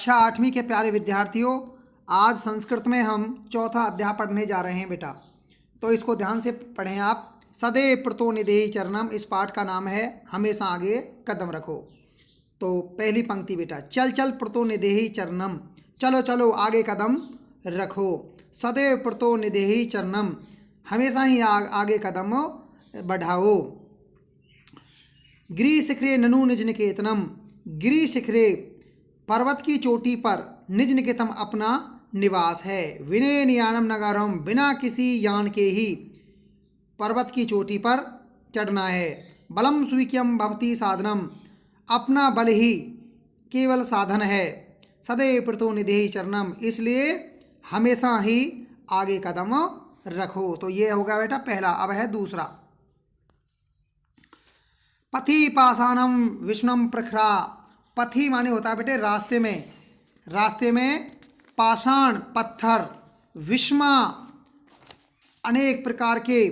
कक्षा 8वीं के प्यारे विद्यार्थियों, आज संस्कृत में हम चौथा अध्याय पढ़ने जा रहे हैं बेटा। तो इसको ध्यान से पढ़ें आप। सदैव प्रतो निधेहि चरणम, इस पाठ का नाम है हमेशा आगे कदम रखो। तो पहली पंक्ति बेटा, चल चल प्रतो निधेहि चरणम, चलो चलो आगे कदम रखो। सदैव प्रतो निधेहि चरणम, हमेशा ही आगे कदम बढ़ाओ। गिरि शिखरे ननु निज निकेतनम, गिरि शिखरे पर्वत की चोटी पर निज निकेतम अपना निवास है। विनय नियानम नगरम, बिना किसी यान के ही पर्वत की चोटी पर चढ़ना है। बलम स्वीक्यम भवती साधनम, अपना बल ही केवल साधन है। सदैव प्रतो निधेहि चरणम, इसलिए हमेशा ही आगे कदम रखो। तो ये होगा बेटा पहला। अब है दूसरा। पथि पाषाणम विष्णुम प्रखरा, पथि माने होता है बेटे रास्ते में, रास्ते में पाषाण पत्थर, विषमा अनेक प्रकार के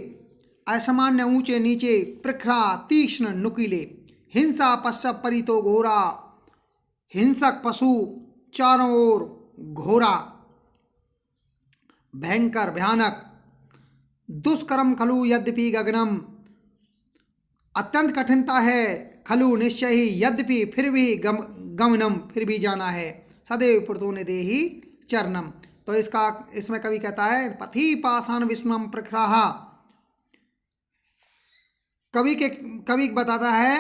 असामान्य ऊंचे नीचे, प्रखरा तीक्ष्ण नुकीले, हिंसा पश्चात परितो घोरा, हिंसक पशु चारों ओर, घोरा भयंकर भयानक, दुष्करम खलु यद्यपि गगनम, अत्यंत कठिनता है, खलु निश्चय ही, यद्यपि फिर भी गमनम, फिर भी जाना है। सदैव प्रतो निधेहि चरणम, तो इसमें कवि कहता है पथि पाषाण विष्णुम प्रखराहा। कवि बताता है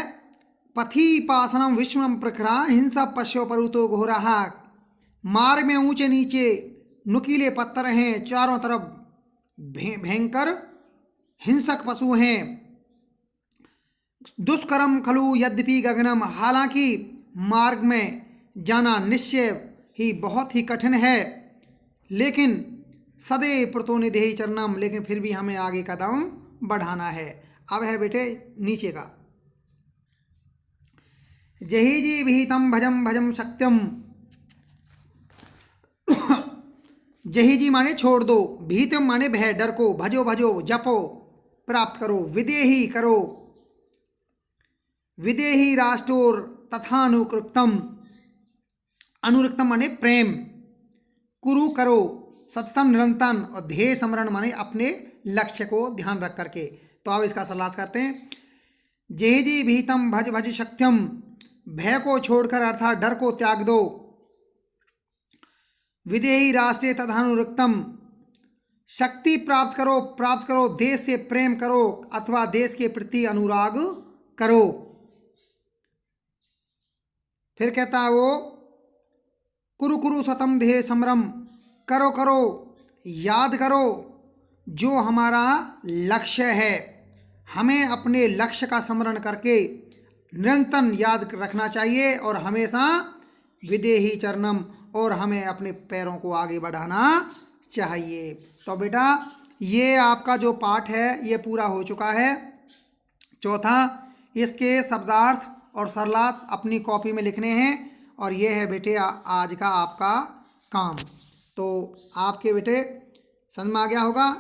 पथि पाषाणम विष्णुम प्रखरा, हिंसा पश्यो परुतो घोराहा, मार्ग में ऊंचे नीचे नुकीले पत्थर हैं, चारों तरफ भयंकर हिंसक पशु हैं। दुष्करम खलु यद्यपि गगनम, हालांकि मार्ग में जाना निश्चय ही बहुत ही कठिन है, लेकिन सदैव प्रतो निधेहि चरणम, लेकिन फिर भी हमें आगे कदम बढ़ाना है। अब है बेटे नीचे का। जहि जी विहितम भजम भजम सत्यम, जहि जी माने छोड़ दो, भीतम माने भय डर को, भजो भजो जपो प्राप्त करो, विदेही करो, विदेही राष्ट्रोर तथानुकृतम, अनुरक्तम माने प्रेम, कुरु करो सततम निरंतर, और ध्येय स्मरण माने अपने लक्ष्य को ध्यान रख करके। तो अब इसका सलाह करते हैं। जेहि जी भीतम भज भज शक्त्यम, भय को छोड़कर अर्थात डर को त्याग दो। विदेही राष्ट्रे तथानुरक्तम, शक्ति प्राप्त करो, देश से प्रेम करो अथवा देश के प्रति अनुराग करो। फिर कहता है वो कुरु कुरु सतम ध्येय समरम, करो करो याद करो जो हमारा लक्ष्य है, हमें अपने लक्ष्य का स्मरण करके निरंतर याद रखना चाहिए, और हमेशा विदेही चरणम, और हमें अपने पैरों को आगे बढ़ाना चाहिए। तो बेटा ये आपका जो पाठ है ये पूरा हो चुका है चौथा। इसके शब्दार्थ और सरलार्थ अपनी कॉपी में लिखने हैं, और ये है बेटे आज का आपका काम। तो आपके बेटे समझ में आ गया होगा।